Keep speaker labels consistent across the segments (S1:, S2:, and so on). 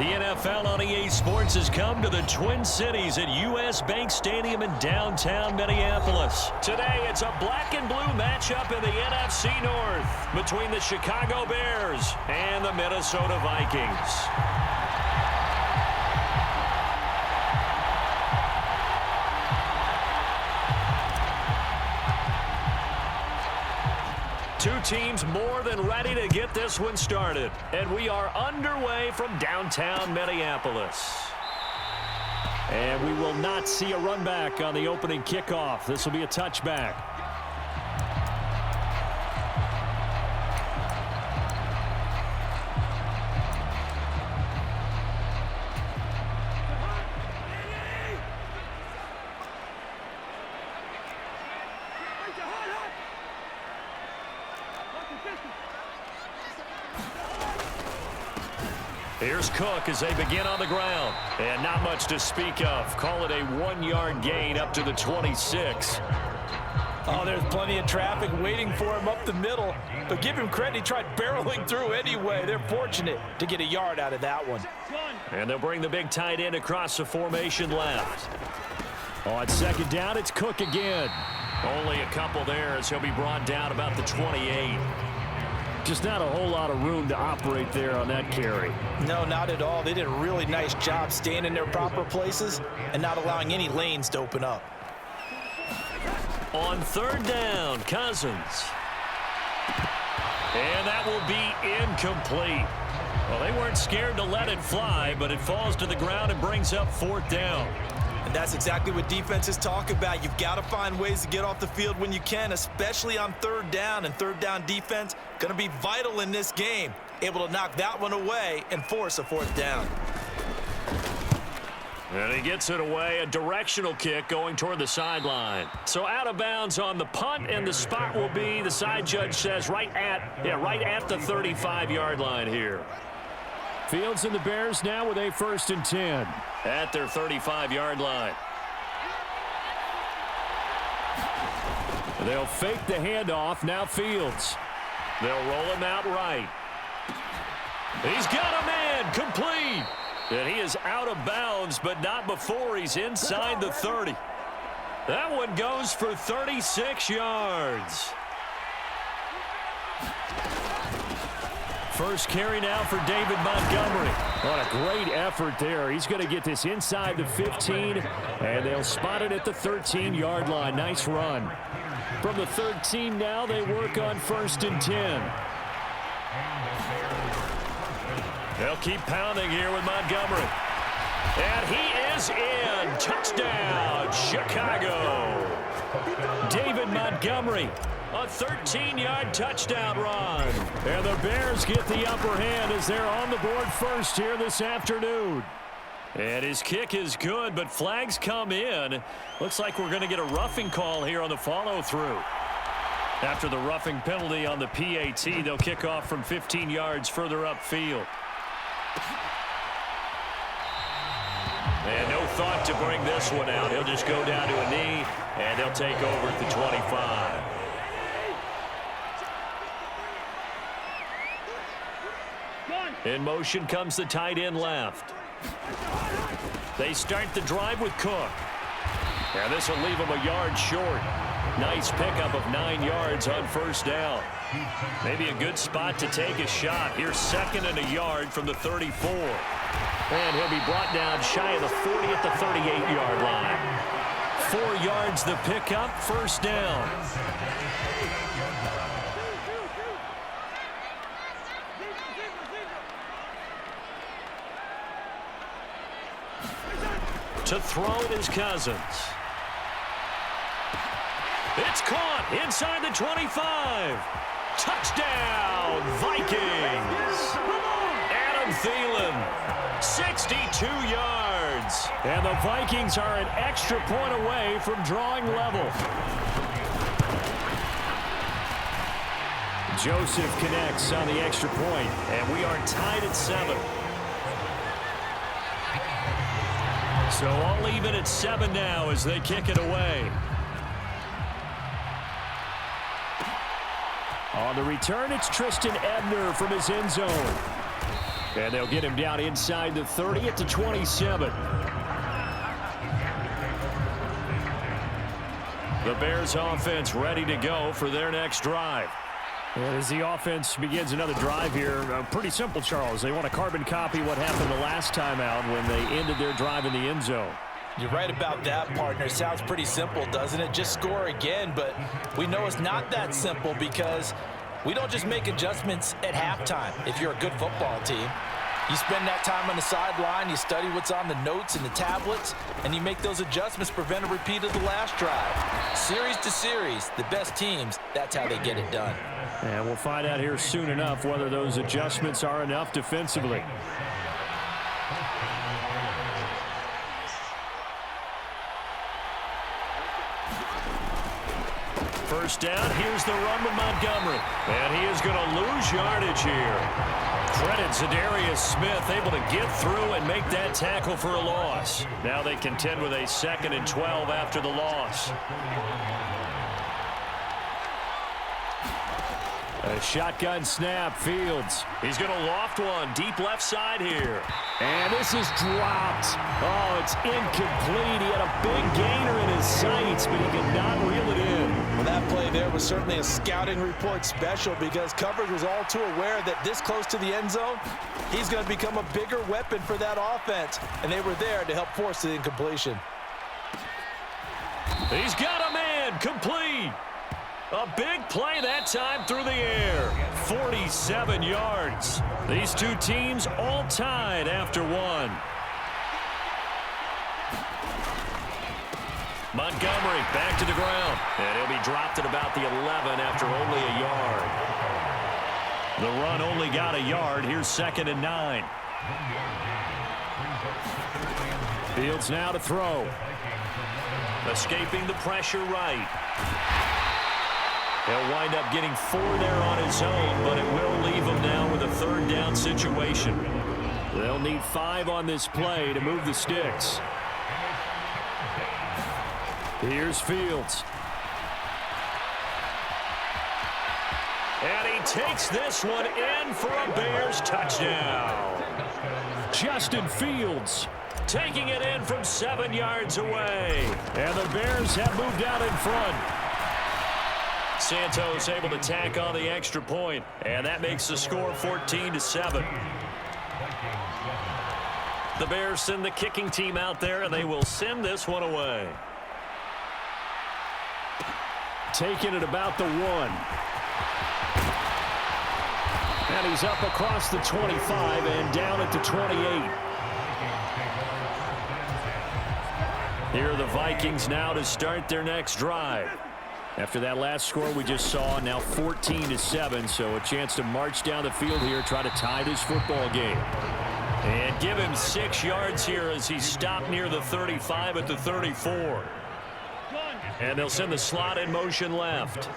S1: The NFL on EA Sports has come to the Twin Cities at US Bank Stadium in downtown Minneapolis. Today, it's a black and blue matchup in the NFC North between the Chicago Bears and the Minnesota Vikings. Two teams more than ready to get this one started. And we are underway from downtown Minneapolis. And we will not see a run back on the opening kickoff. This will be a touchback. Here's Cook as they begin on the ground. And not much to speak of. Call it a 1-yard gain up to the 26.
S2: Oh, there's plenty of traffic waiting for him up the middle. But give him credit, he tried barreling through anyway. They're fortunate to get a yard out of that one.
S1: And they'll bring the big tight end across the formation left. On second down, it's Cook again. Only a couple there as he'll be brought down about the 28. Just not a whole lot of room to operate there on that carry.
S2: No, not at all. They did a really nice job staying in their proper places and not allowing any lanes to open up.
S1: On third down, Cousins. And that will be incomplete. Well, they weren't scared to let it fly, but it falls to the ground and brings up fourth down.
S2: And that's exactly what defenses talk about. You've got to find ways to get off the field when you can, especially on third down. And third down defense going to be vital in this game. Able to knock that one away and force a fourth down.
S1: And he gets it away, a directional kick going toward the sideline. So out of bounds on the punt, and the spot will be, the side judge says, right at the 35-yard line here. Fields and the Bears now with a 1st and 10 at their 35-yard line. They'll fake the handoff. Now Fields. They'll roll him out right. He's got a man complete. And he is out of bounds, but not before he's inside the 30. That one goes for 36 yards. First carry now for David Montgomery. What a great effort there. He's going to get this inside the 15, and they'll spot it at the 13-yard line. Nice run. From the 13 now, they work on 1st and 10. They'll keep pounding here with Montgomery. And he is in. Touchdown, Chicago. David Montgomery. A 13-yard touchdown run. And the Bears get the upper hand as they're on the board first here this afternoon. And his kick is good, but flags come in. Looks like we're going to get a roughing call here on the follow-through. After the roughing penalty on the PAT, they'll kick off from 15 yards further upfield. And no thought to bring this one out. He'll just go down to a knee, and they'll take over at the 25. In motion comes the tight end left. They start the drive with Cook. And this will leave him a yard short. Nice pickup of 9 yards on first down. Maybe a good spot to take a shot. Here's 2nd and a yard from the 34. And he'll be brought down shy of the 40 at the 38-yard line. 4 yards the pickup, first down. To throw it is Cousins. It's caught inside the 25. Touchdown, Vikings. Adam Thielen, 62 yards. And the Vikings are an extra point away from drawing level. Joseph connects on the extra point, and we are tied at 7. So all even at 7 now as they kick it away. On the return, it's Tristan Ebner from his end zone. And they'll get him down inside the 30 at the 27. The Bears offense ready to go for their next drive. And as the offense begins another drive here, pretty simple, Charles. They want to carbon copy what happened the last time out when they ended their drive in the end zone.
S2: You're right about that, partner. Sounds pretty simple, doesn't it? Just score again, but we know it's not that simple because we don't just make adjustments at halftime if you're a good football team. You spend that time on the sideline, you study what's on the notes and the tablets, and you make those adjustments, prevent a repeat of the last drive. Series to series, the best teams, that's how they get it done.
S1: And we'll find out here soon enough whether those adjustments are enough defensively. First down, here's the run with Montgomery. And he is going to lose yardage here. Credit Zadarius Smith, able to get through and make that tackle for a loss. Now they contend with a 2nd and 12 after the loss. A shotgun snap, Fields. He's going to loft one deep left side here. And this is dropped. Oh, it's incomplete. He had a big gainer in his sights, but he could not reel it in.
S2: Well, that play there was certainly a scouting report special because coverage was all too aware that this close to the end zone, he's going to become a bigger weapon for that offense, and they were there to help force the incompletion.
S1: He's got a man, complete. A big play that time through the air. 47 yards. These two teams all tied after one. Montgomery back to the ground. And he'll be dropped at about the 11 after only a yard. The run only got a yard. Here's 2nd and 9. Fields now to throw. Escaping the pressure right. He'll wind up getting 4 there on his own, but it will leave him now with a 3rd down situation. They'll need 5 on this play to move the sticks. Here's Fields. And he takes this one in for a Bears touchdown. Justin Fields taking it in from 7 yards away. And the Bears have moved out in front. Santos able to tack on the extra point, and that makes the score 14-7. The Bears send the kicking team out there, and they will send this one away. Taking it about the 1. And he's up across the 25 and down at the 28. Here are the Vikings now to start their next drive. After that last score we just saw, now 14-7, so a chance to march down the field here, try to tie this football game. And give him 6 yards here as he stopped near the 35 at the 34. And they'll send the slot in motion left.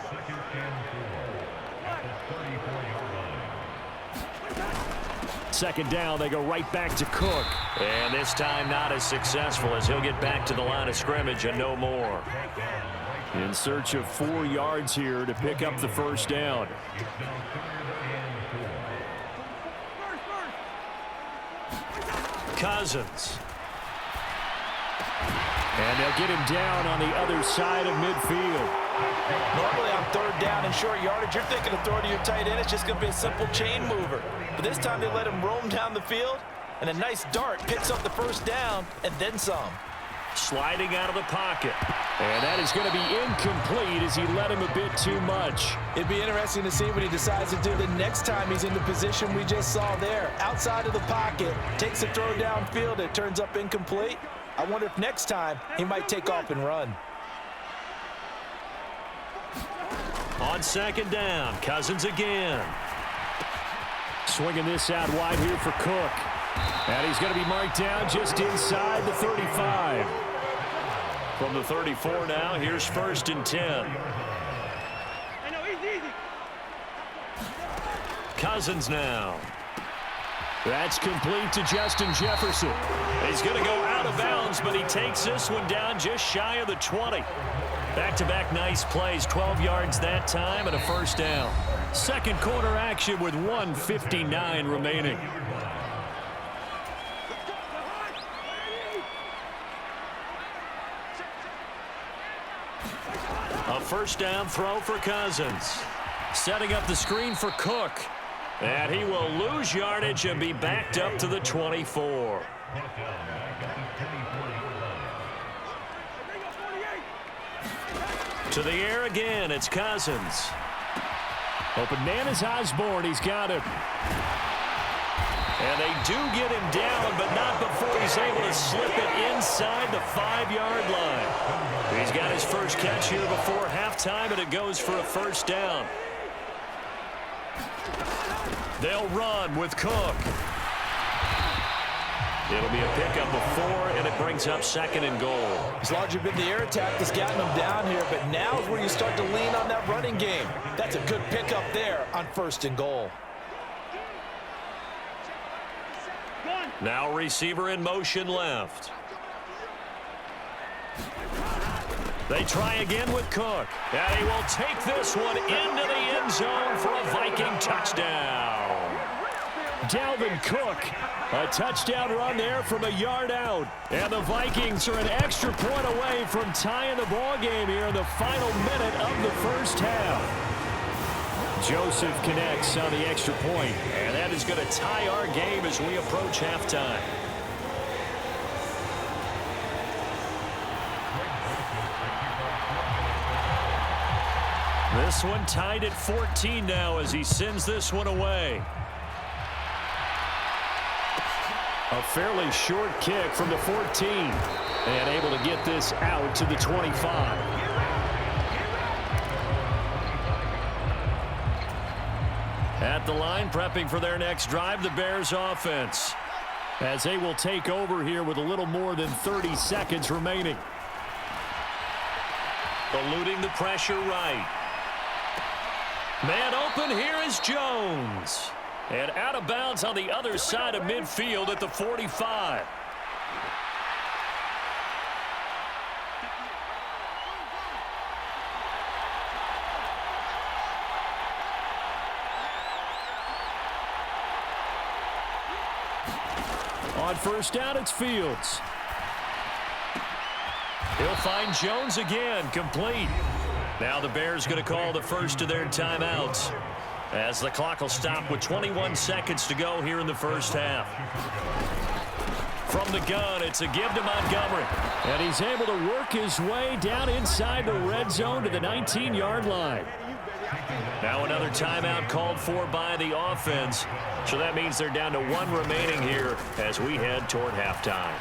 S1: Second down, they go right back to Cook. And this time not as successful as he'll get back to the line of scrimmage and no more. In search of 4 yards here to pick up the 1st down. Cousins. And they'll get him down on the other side of midfield.
S2: Normally on 3rd down and short yardage, you're thinking of throwing to your tight end. It's just going to be a simple chain mover. But this time they let him roam down the field, and a nice dart picks up the 1st down and then some.
S1: Sliding out of the pocket. And that is going to be incomplete as he let him a bit too much.
S2: It'd be interesting to see what he decides to do the next time he's in the position we just saw there. Outside of the pocket, takes a throw downfield, it turns up incomplete. I wonder if next time he might take off and run.
S1: On 2nd down, Cousins again. Swinging this out wide here for Cook. And he's going to be marked down just inside the 35. From the 34 now, here's 1st and 10. Cousins now. That's complete to Justin Jefferson. He's going to go out of bounds, but he takes this one down just shy of the 20. Back-to-back nice plays, 12 yards that time and a 1st down. Second quarter action with 1:59 remaining. A first down throw for Cousins. Setting up the screen for Cook. And he will lose yardage and be backed up to the 24. To the air again, it's Cousins. Open man is Osborne. He's got him. And they do get him down, but not before he's able to slip it inside the 5-yard line. He's got his first catch here before halftime, and it goes for a first down. They'll run with Cook. It'll be a pickup of 4, and it brings up 2nd and goal.
S2: It's largely been the air attack that's gotten them down here, but now is where you start to lean on that running game. That's a good pickup there on 1st and goal.
S1: Now receiver in motion left. They try again with Cook. And he will take this one into the end zone for a Viking touchdown. Dalvin Cook, a touchdown run there from a yard out. And the Vikings are an extra point away from tying the ball game here in the final minute of the first half. Joseph connects on the extra point, and that is going to tie our game as we approach halftime. This one tied at 14 now as he sends this one away. A fairly short kick from the 14, and able to get this out to the 25. At the line, prepping for their next drive, the Bears offense, as they will take over here with a little more than 30 seconds remaining. Eluding the pressure right. Man open, here is Jones. And out of bounds on the other side of midfield at the 45. On first down, it's Fields. He'll find Jones again, complete. Now the Bears going to call the first of their timeouts as the clock will stop with 21 seconds to go here in the first half. From the gun, it's a give to Montgomery. And he's able to work his way down inside the red zone to the 19-yard line. Now another timeout called for by the offense. So that means they're down to 1 remaining here as we head toward halftime.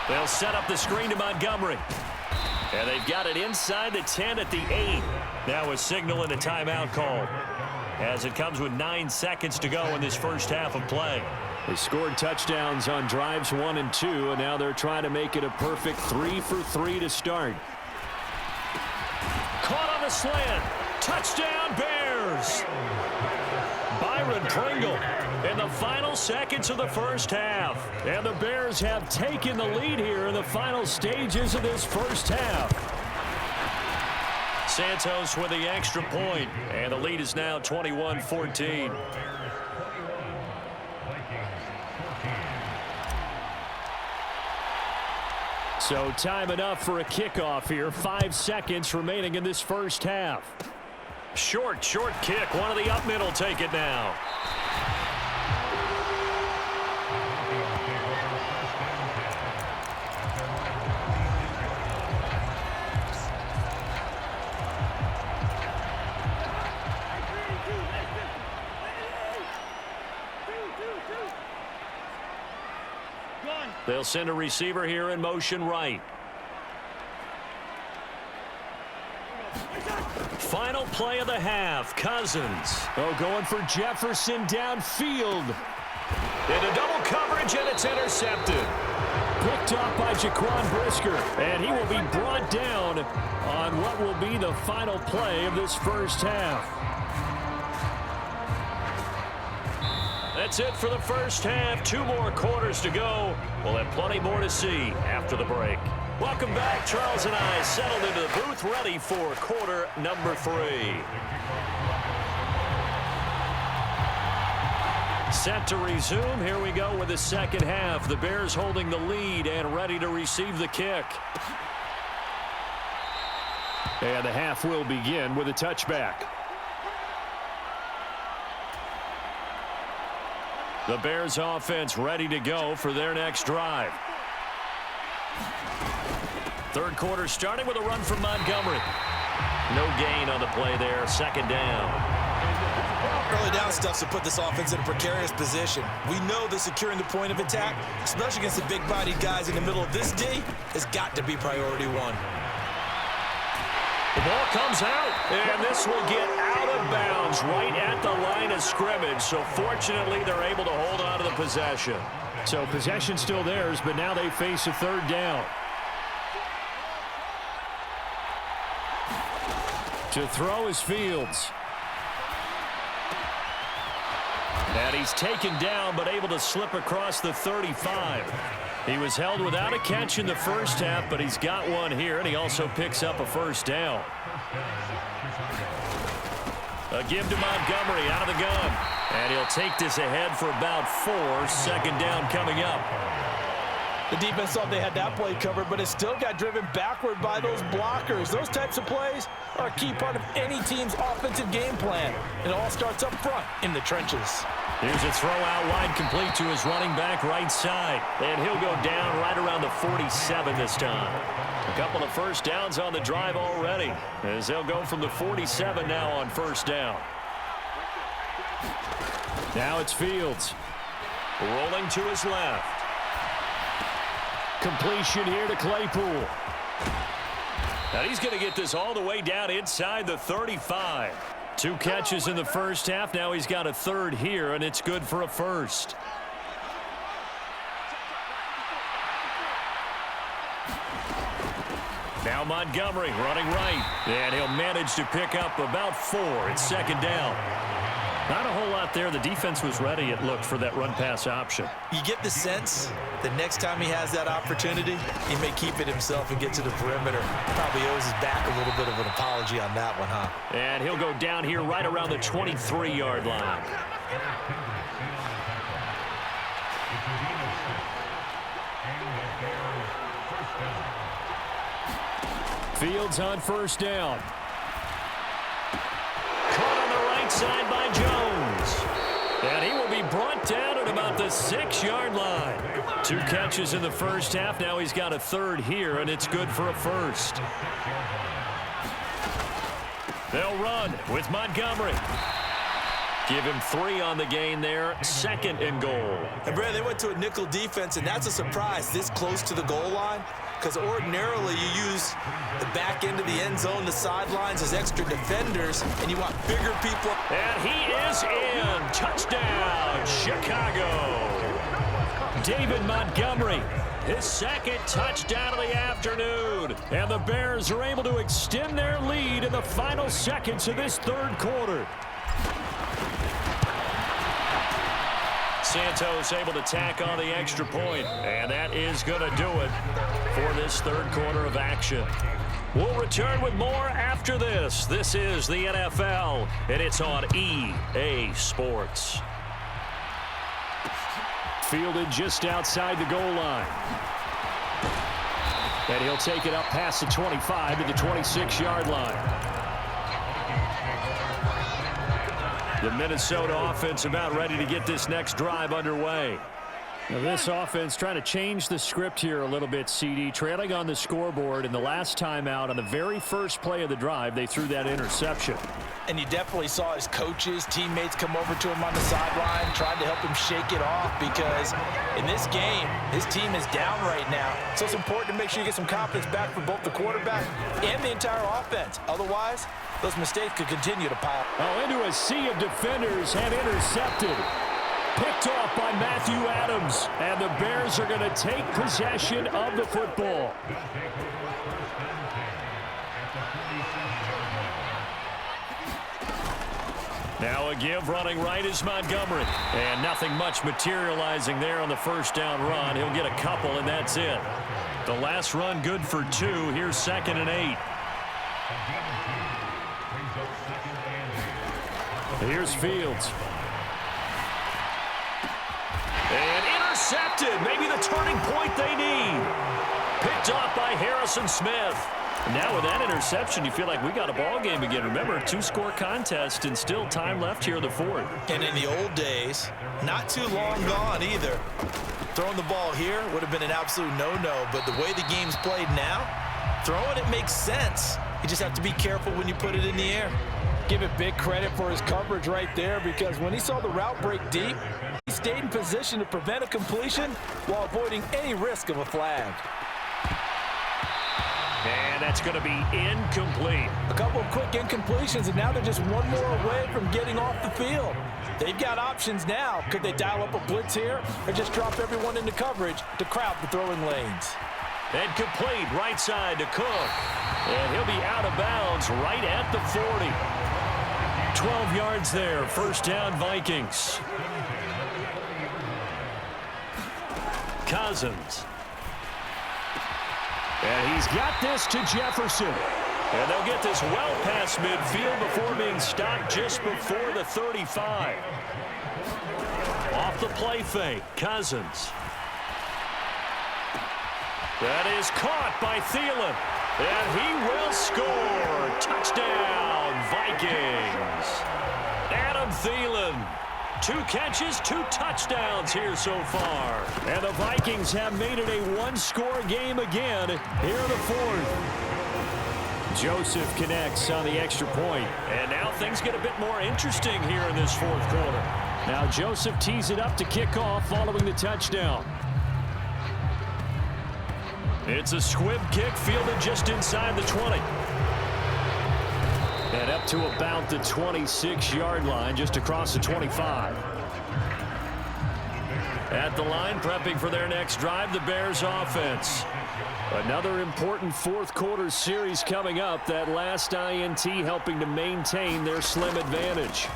S1: They'll set up the screen to Montgomery. And they've got it inside the 10 at the 8. Now a signal and a timeout call as it comes with 9 seconds to go in this first half of play. They scored touchdowns on drives 1 and 2, and now they're trying to make it a perfect 3 for 3 to start. Caught on the slant. Touchdown, Bears! Byron Pringle in the final seconds of the first half. And the Bears have taken the lead here in the final stages of this first half. Santos with the extra point, and the lead is now 21-14. So time enough for a kickoff here. 5 seconds remaining in this first half. Short kick. One of the up middle take it now. They'll send a receiver here in motion right. Final play of the half. Cousins. Oh, going for Jefferson downfield. Into double coverage, and it's intercepted. Picked off by Jaquan Brisker, and he will be brought down on what will be the final play of this first half. That's it for the first half. 2 more quarters to go. We'll have plenty more to see after the break. Welcome back. Charles and I settled into the booth, ready for quarter number 3. Set to resume. Here we go with the second half. The Bears holding the lead and ready to receive the kick. And the half will begin with a touchback. The Bears offense ready to go for their next drive. Third quarter starting with a run from Montgomery. No gain on the play there. Second down.
S2: Early down stuff to put this offense in a precarious position. We know that securing the point of attack, especially against the big-bodied guys in the middle of this D, has got to be priority one.
S1: The ball comes out, and this will get out of bounds right at the line of scrimmage. So fortunately, they're able to hold on to the possession. So possession still theirs, but now they face a third down. To throw is Fields. And he's taken down, but able to slip across the 35. He was held without a catch in the first half, but he's got one here, and he also picks up a first down. A give to Montgomery out of the gun. And he'll take this ahead for about 4. Second down coming up.
S2: The defense thought they had that play covered, but it still got driven backward by those blockers. Those types of plays are a key part of any team's offensive game plan. It all starts up front in the trenches.
S1: Here's a throw out wide, complete to his running back right side. And he'll go down right around the 47 this time. A couple of first downs on the drive already, as they'll go from the 47 now on first down. Now it's Fields. Rolling to his left. Completion here to Claypool. Now he's going to get this all the way down inside the 35. 2 catches in the first half. Now he's got a third here, and it's good for a first. Now Montgomery running right. And he'll manage to pick up about 4. It's second down. Not a whole lot there. The defense was ready, it looked, for that run-pass option.
S2: You get the sense that next time he has that opportunity, he may keep it himself and get to the perimeter. Probably owes his back a little bit of an apology on that one, huh?
S1: And he'll go down here right around the 23-yard line. Fields on first down. Caught on the right side by Jones. And he will be brought down at about the 6-yard line. 2 catches in the first half. Now he's got a third here, and it's good for a first. They'll run with Montgomery. Give him 3 on the gain there. Second and goal.
S2: And Brad, they went to a nickel defense, and that's a surprise this close to the goal line. Because ordinarily you use the back end of the end zone, the sidelines as extra defenders, and you want bigger people.
S1: And he is in. Touchdown, Chicago. David Montgomery, his second touchdown of the afternoon. And the Bears are able to extend their lead in the final seconds of this third quarter. Santos able to tack on the extra point, and that is going to do it for this third quarter of action. We'll return with more after this. This is the NFL, and it's on EA Sports. Fielded just outside the goal line. And he'll take it up past the 25 to the 26-yard line. The Minnesota offense about ready to get this next drive underway. Now this offense trying to change the script here a little bit, CD. Trailing on the scoreboard, and the last time out on the very first play of the drive, they threw that interception.
S2: And you definitely saw his coaches, teammates come over to him on the sideline, tried to help him shake it off, because in this game, his team is down right now. So it's important to make sure you get some confidence back for both the quarterback and the entire offense. Otherwise, those mistakes could continue to pile.
S1: Oh, into a sea of defenders and intercepted. Picked off by Matthew Adams, and the Bears are going to take possession of the football. Now a give running right is Montgomery. And nothing much materializing there on the first down run. He'll get a couple, and that's it. The last run good for 2. Here's 2nd and 8. Here's Fields. And intercepted. Maybe the turning point they need. Picked off by Harrison Smith. Now with that interception, you feel like we got a ball game again. Remember, 2-score contest and still time left here in the fourth.
S2: And in the old days, not too long gone either. Throwing the ball here would have been an absolute no-no, but the way the game's played now, throwing it makes sense. You just have to be careful when you put it in the air.
S3: Give it big credit for his coverage right there, because when he saw the route break deep, he stayed in position to prevent a completion while avoiding any risk of a flag.
S1: And that's going to be incomplete.
S3: A couple of quick incompletions, and now they're just one more away from getting off the field. They've got options now. Could they dial up a blitz here or just drop everyone into coverage to crowd the throwing lanes?
S1: And complete right side to Cook. And he'll be out of bounds right at the 40. 12 yards there. First down, Vikings. Cousins. And he's got this to Jefferson. And they'll get this well past midfield before being stopped just before the 35. Off the play fake, Cousins. That is caught by Thielen. And he will score. Touchdown, Vikings. Adam Thielen. 2 catches, 2 touchdowns here so far. And the Vikings have made it a 1-score game again here in the fourth. Joseph connects on the extra point. And now things get a bit more interesting here in this fourth quarter. Now Joseph tees it up to kick off following the touchdown. It's a squib kick fielded just inside the 20. And up to about the 26-yard line, just across the 25. At the line, prepping for their next drive, the Bears offense. Another important fourth quarter series coming up. That last INT helping to maintain their slim advantage.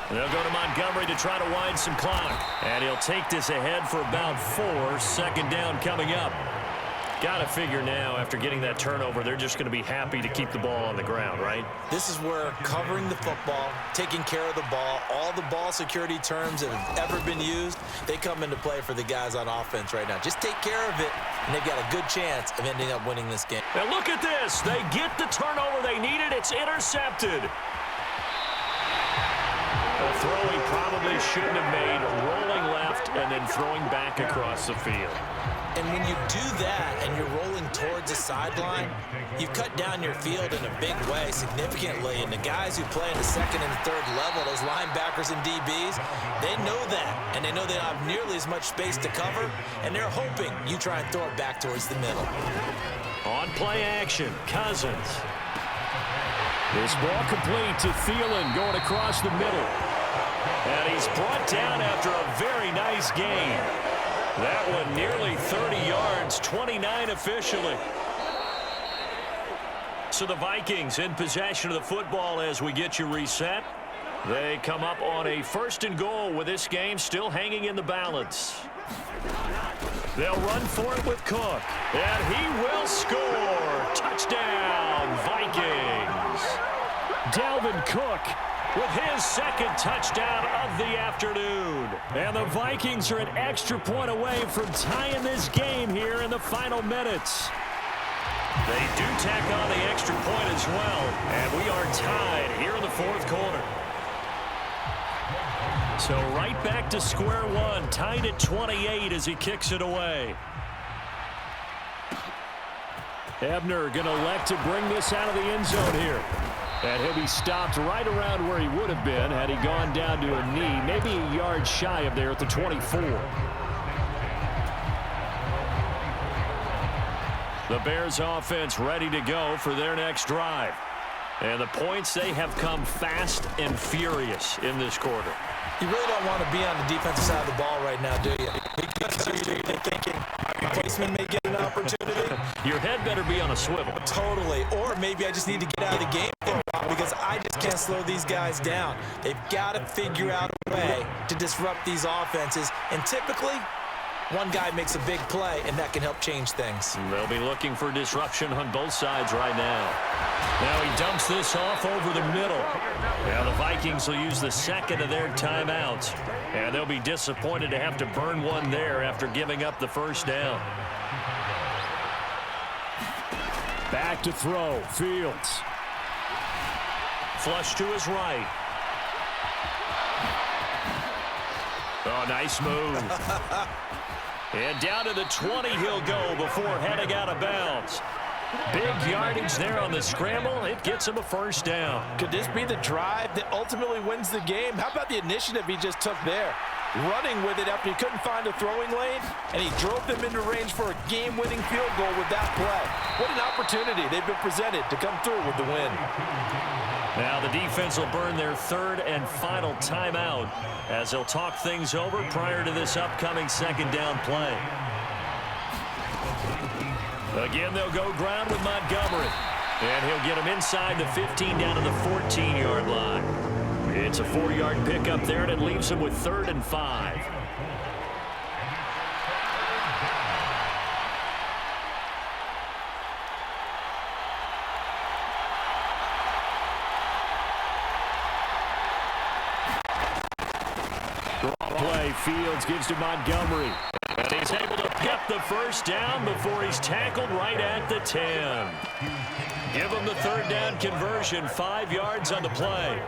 S1: And they'll go to Montgomery to try to wind some clock. And he'll take this ahead for about 4. Second down coming up. Got to figure now, after getting that turnover, they're just going to be happy to keep the ball on the ground, right?
S2: This is where covering the football, taking care of the ball, all the ball security terms that have ever been used, they come into play for the guys on offense right now. Just take care of it, and they've got a good chance of ending up winning this game.
S1: Now look at this. They get the turnover they needed. It's intercepted. A throw he probably shouldn't have made, rolling left and then throwing back across the field.
S2: And when you do that and you're rolling towards the sideline, you've cut down your field in a big way significantly. And the guys who play in the second and third level, those linebackers and DBs, they know that. And they know they don't have nearly as much space to cover. And they're hoping you try and throw it back towards the middle.
S1: On play action, Cousins. This ball complete to Thielen going across the middle. And he's brought down after a very nice gain. That one nearly 30 yards, 29 officially. So the Vikings in possession of the football as we get you reset. They come up on a 1st and goal with this game still hanging in the balance. They'll run for it with Cook. And he will score. Touchdown, Vikings. Dalvin Cook with his second touchdown of the afternoon. And the Vikings are an extra point away from tying this game here in the final minutes. They do tack on the extra point as well. And we are tied here in the fourth quarter. So right back to square one, tied at 28 as he kicks it away. Ebner going to elect to bring this out of the end zone here. And he'll be stopped right around where he would have been had he gone down to a knee, maybe a yard shy of there at the 24. The Bears offense ready to go for their next drive. And the points, they have come fast and furious in this quarter.
S2: You really don't want to be on the defensive side of the ball right now, do you? Because you're thinking, my replacement may get an opportunity.
S1: Your head better be on a swivel.
S2: Totally. Or maybe I just need to get out of the game for a while because I just can't slow these guys down. They've got to figure out a way to disrupt these offenses. And typically, one guy makes a big play, and that can help change things.
S1: They'll be looking for disruption on both sides right now. Now he dumps this off over the middle. Now the Vikings will use the second of their timeouts. And they'll be disappointed to have to burn one there after giving up the first down. Back to throw. Fields. Flush to his right. Oh, nice move. And down to the 20 he'll go before heading out of bounds. Big yardage there on the scramble. It gets him a first down.
S3: Could this be the drive that ultimately wins the game? How about the initiative he just took there? Running with it after he couldn't find a throwing lane, and he drove them into range for a game-winning field goal with that play. What an opportunity they've been presented to come through with the win.
S1: Now the defense will burn their third and final timeout as they'll talk things over prior to this upcoming second down play. Again, they'll go ground with Montgomery. And he'll get him inside the 15 down to the 14-yard line. It's a 4-yard pickup there, and it leaves him with 3rd and 5. Play. Fields gives to Montgomery. And he's able to pick the first down before he's tackled right at the 10. Give him the 3rd down conversion, 5 yards on the play.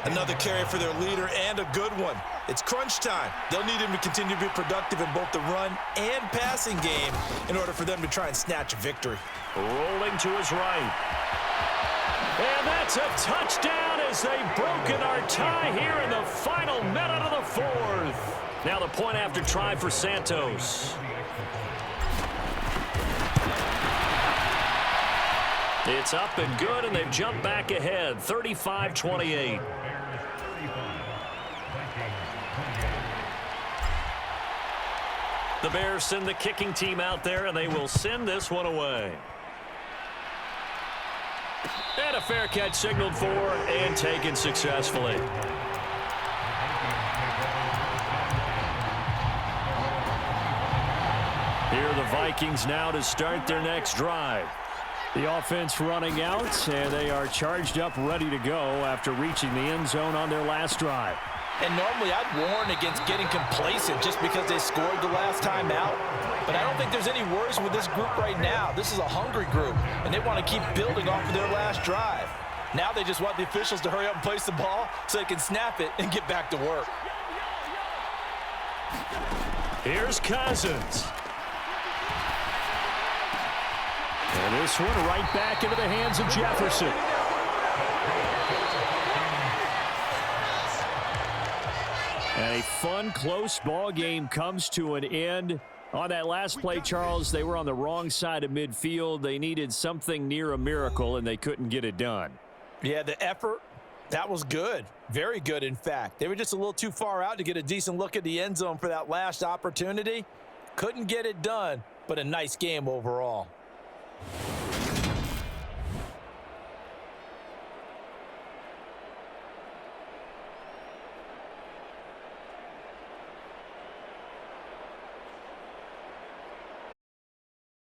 S2: Another carry for their leader and a good one. It's crunch time. They'll need him to continue to be productive in both the run and passing game in order for them to try and snatch a victory.
S1: Rolling to his right. And that's a touchdown as they've broken our tie here in the final minute of the 4th. Now the point after try for Santos. It's up and good, and they've jumped back ahead, 35-28. The Bears send the kicking team out there, and they will send this one away. And a fair catch signaled for and taken successfully. Here are the Vikings now to start their next drive. The offense running out, and they are charged up, ready to go after reaching the end zone on their last drive.
S3: And normally I'd warn against getting complacent just because they scored the last time out. But I don't think there's any worries with this group right now. This is a hungry group, and they want to keep building off of their last drive. Now they just want the officials to hurry up and place the ball so they can snap it and get back to work.
S1: Here's Cousins. And this one right back into the hands of Jefferson. And a fun, close ball game comes to an end. On that last play, Charles, they were on the wrong side of midfield. They needed something near a miracle, and they couldn't get it done.
S3: Yeah, the effort, that was good. Very good, in fact. They were just a little too far out to get a decent look at the end zone for that last opportunity. Couldn't get it done, but a nice game overall.